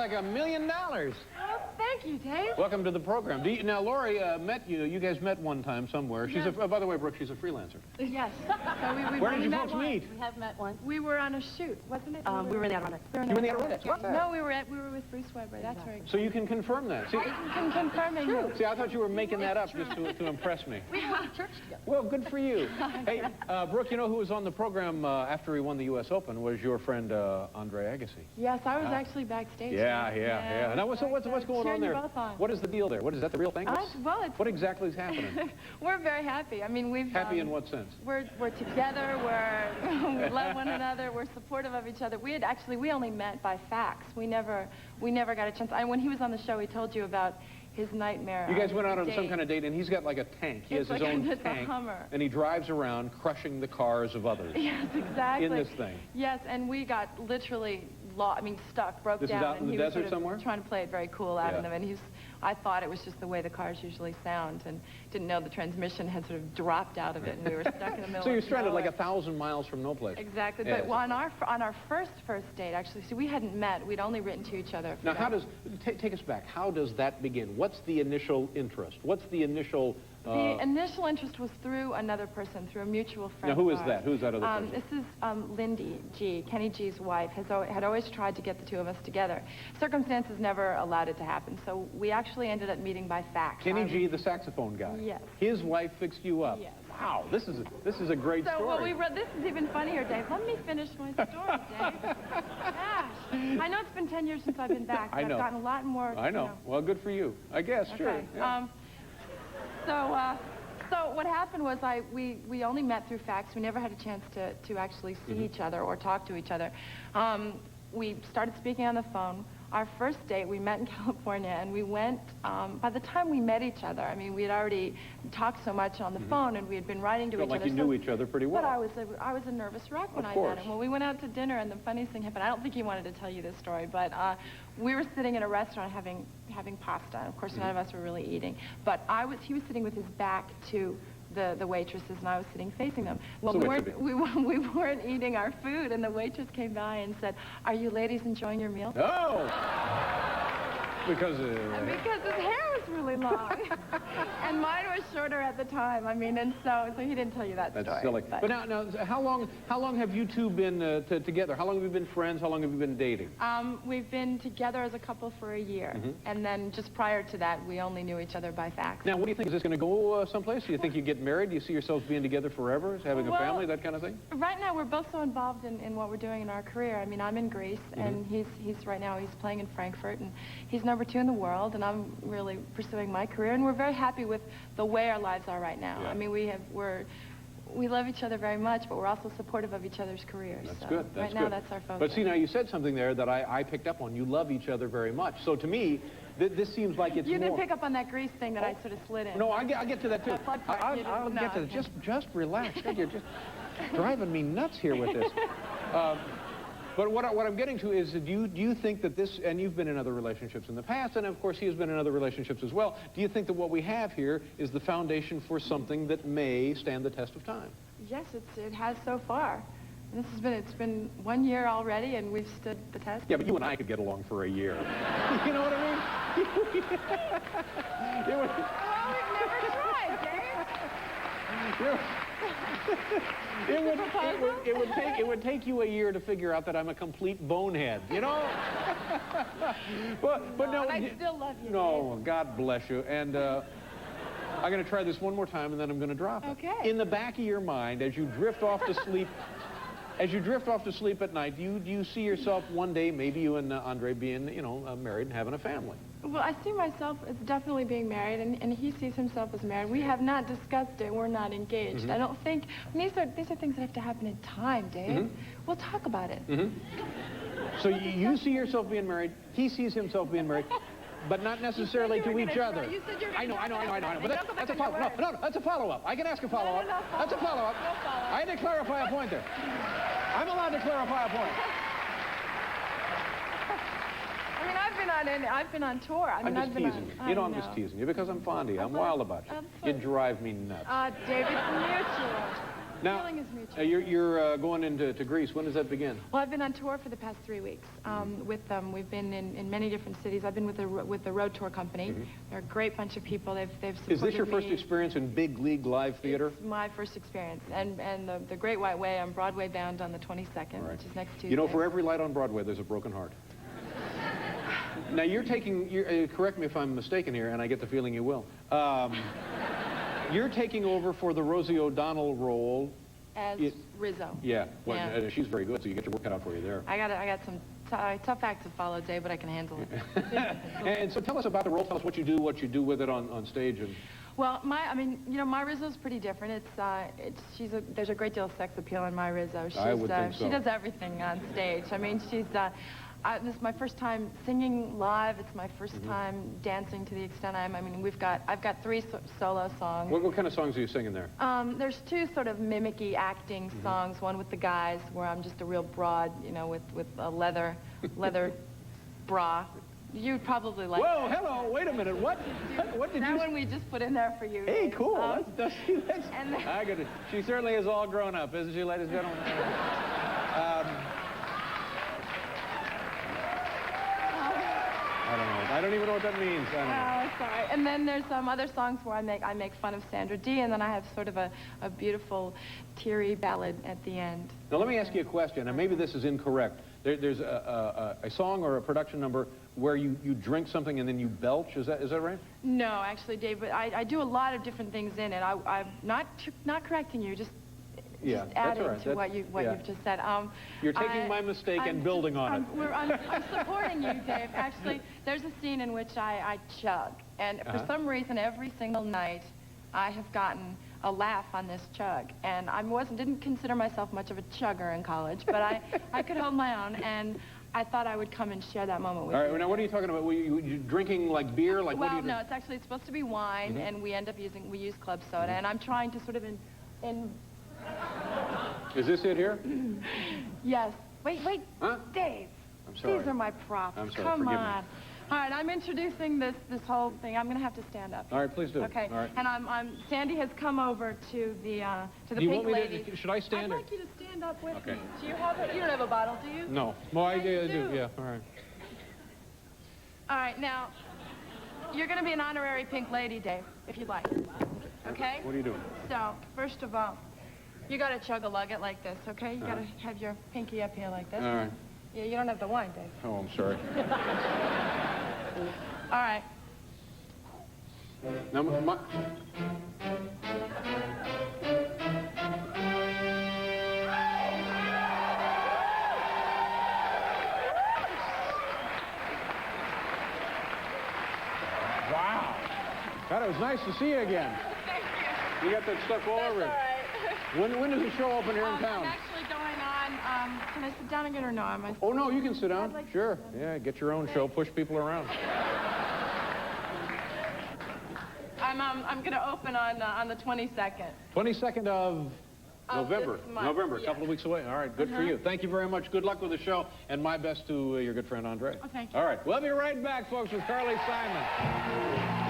like $1 million. Oh, thank you, Dave. Welcome to the program. Now, Lori met you. You guys met one time somewhere. She's yes. by the way, Brooke, she's a freelancer. Yes. So where did you folks meet? We have met once. We were on a shoot, wasn't it? We were in the Adirondacks. You were in the Adirondacks? No, we were with Bruce Weber. That's right. So you can confirm that. See, I can confirm it. True. See, I thought you were making that up just to impress me. We went to church together. Well, good for you. Hey, Brooke, you know who was on the program after he won the U.S. Open was your friend Andre Agassi. Yes, I was actually backstage. Yeah. Now, what's going on there? What is the deal there? Is that the real thing? What exactly is happening? We're very happy. I mean, we've... Happy in what sense? We're together, we love one another, we're supportive of each other. We only met by fax. We never got a chance. When he was on the show, he told you about his nightmare. You guys went out on some kind of date, and he's got like a tank. He has his own tank, a Hummer. And he drives around crushing the cars of others. Yes, exactly. In this thing. Yes, and we got literally stuck, broke down. This is out in the desert somewhere? Trying to play it very cool out of them, and I thought it was just the way the cars usually sound, and didn't know the transmission had sort of dropped out of it, and we were stuck in the middle. So you're of stranded nowhere. like 1,000 miles from no place. Exactly, yes. but on our first date, actually, see, we hadn't met. We'd only written to each other. Now, how does take us back? How does that begin? What's the initial interest? What's the initial? The initial interest was through another person, through a mutual friend. Now, who is that? Who's that other person? This is Lindy G, Kenny G's wife, had always tried to get the two of us together. Circumstances never allowed it to happen, so we actually ended up meeting by fax. Kenny G, the saxophone guy. Yes. His wife fixed you up. Yes. Wow, this is a great story. So what we read, this is even funnier, Dave. Let me finish my story, Dave. Gosh. I know it's been 10 years since I've been back, but I've gotten a lot more. I know. Well, good for you. I guess, okay. sure. Yeah. So what happened was we only met through fax. We never had a chance to actually see each other or talk to each other. We started speaking on the phone. Our first date, we met in California, and we went, by the time we met each other, I mean, we had already talked so much on the phone, and we had been writing to each other. Like you knew each other pretty well. But I was a nervous wreck when I met him. Well, we went out to dinner, and the funniest thing happened. I don't think he wanted to tell you this story, but we were sitting in a restaurant having pasta. Of course, none of us were really eating. But he was sitting with his back to the waitresses, and I was sitting facing them. Well, we weren't eating our food, and the waitress came by and said, "Are you ladies enjoying your meal?" Oh! Because his hair was really long, and mine was shorter at the time. I mean, and so he didn't tell you that story. That's silly. But now, how long have you two been together? How long have you been friends? How long have you been dating? We've been together as a couple for a year, and then just prior to that, we only knew each other by fax. Now, what do you think? Is this going to go someplace? Do you think you get married? Do you see yourselves being together forever, having a family, that kind of thing? Right now, we're both so involved in what we're doing in our career. I mean, I'm in Greece, and he's right now he's playing in Frankfurt, and he's #2 in the world, and I'm really pursuing my career, and we're very happy with the way our lives are right now. Yeah. I mean, we love each other very much, but we're also supportive of each other's careers. That's so good. Right now, that's our focus. But see, now you said something there that I picked up on. You love each other very much. So to me, this seems like it's You more... didn't pick up on that Grease thing that I sort of slid in. No, I'll get to that too. I'll get to that. Just relax. You're just driving me nuts here with this. But what I'm getting to is, do you think that this, and you've been in other relationships in the past, and of course he has been in other relationships as well, do you think that what we have here is the foundation for something that may stand the test of time? Yes, it has so far. And it's been 1 year already, and we've stood the test. Yeah, but you and I could get along for a year. You know what I mean? Well, we've never tried, Dave. It would take you a year to figure out that I'm a complete bonehead, you know? but no, I still love you. No, Dave. God bless you. And I'm going to try this one more time, and then I'm going to drop it. Okay. In the back of your mind, as you drift off to sleep, at night, do you see yourself one day, maybe you and Andre being, married and having a family? Well, I see myself as definitely being married, and he sees himself as married. We have not discussed it. We're not engaged. I don't think... These are things that have to happen in time, Dave. We'll talk about it. So you see yourself being married. He sees himself being married. But not necessarily to each other. You said you were I know. But that's a follow-up. No, that's a follow-up. I can ask a follow-up. No, that's a follow-up. No follow-up. I had to clarify a point there. I'm allowed to clarify a point. I mean, I've been on tour. I'm just teasing you. You know I'm just teasing you because I'm fond of you. I'm wild about you. You drive me nuts. Dave, it's mutual. Now, feeling is mutual. you're going into Greece. When does that begin? Well, I've been on tour for the past 3 weeks with them. We've been in many different cities. I've been with the road tour company. They're a great bunch of people. They've supported me. Is this your first experience in big league live theater? It's my first experience. And the Great White Way, I'm Broadway bound on the 22nd, which is next Tuesday. You know, for every light on Broadway, there's a broken heart. Now, correct me if I'm mistaken here, and I get the feeling you will. You're taking over for the Rosie O'Donnell role. As Rizzo. Yeah, well, she's very good, so you get your work cut out for you there. I got some tough act to follow, Dave, but I can handle it. And so tell us about the role. Tell us what you do with it on stage. And well, my Rizzo's pretty different. There's a great deal of sex appeal in my Rizzo. I would think so. She does everything on stage. I mean, this is my first time singing live. It's my first time dancing to the extent I've got 3 solo songs. What kind of songs are you singing there? There's 2 sort of mimicky acting songs. One with the guys, where I'm just a real broad, with a leather bra. You'd probably like Whoa, that. hello, wait a minute. What did that you... one we just put in there for you. Hey, cool. I got it. She certainly is all grown up, isn't she, ladies and gentlemen? I don't know. I don't even know what that means. I don't know. Sorry. And then there's some other songs where I make fun of Sandra Dee, and then I have sort of a beautiful, teary ballad at the end. Now, let me ask you a question, and maybe this is incorrect. There's a song or a production number where you drink something and then you belch. Is that right? No, actually, Dave, but I do a lot of different things in it. I'm not correcting you, just adding to what you've just said. You're taking my mistake and building on it. I'm supporting you, Dave. Actually, there's a scene in which I chug, and for some reason, every single night, I have gotten a laugh on this chug, and didn't consider myself much of a chugger in college, but I could hold my own, and I thought I would come and share that moment with you. All right, now what are you talking about? Were you drinking like beer? Like, well, what do you no, it's supposed to be wine, and we use club soda, and I'm trying to sort of Is this it here? Yes. Wait, huh? Dave. I'm sorry. These are my props. I'm sorry. Come Forgive on. me. All right, I'm introducing this whole thing. I'm going to have to stand up. All right, please do. Okay. All right. And Sandy has come over to the Do you Pink want me Lady. to, should I stand? I'd like you to stand up with Okay. me. Do you have it? You don't have a bottle, do you? No. Well, I you do. Yeah. All right. All right. Now, you're going to be an honorary Pink Lady, Dave, if you'd like. Okay? What are you doing? So, first of all, you got to chug-a-lug it like this, okay? You got to have your pinky up here like this. All right. Yeah, you don't have the wine, Dave. Oh, I'm sorry. All right. Now, wow. God, it was nice to see you again. Thank you. You got that stuff all over That's all it. right. When does the show open here in town? I'm actually going on, can I sit down again or no? Oh, no, you can sit down. I'd like to Sure. sit down. Yeah, get your own show. Push people around. I'm going to open on the 22nd. 22nd of November. This month, November, a yeah. couple of weeks away. All right, good for you. Thank you very much. Good luck with the show, and my best to your good friend, Andre. Oh, thank you. All right, we'll be right back, folks, with Carly Simon.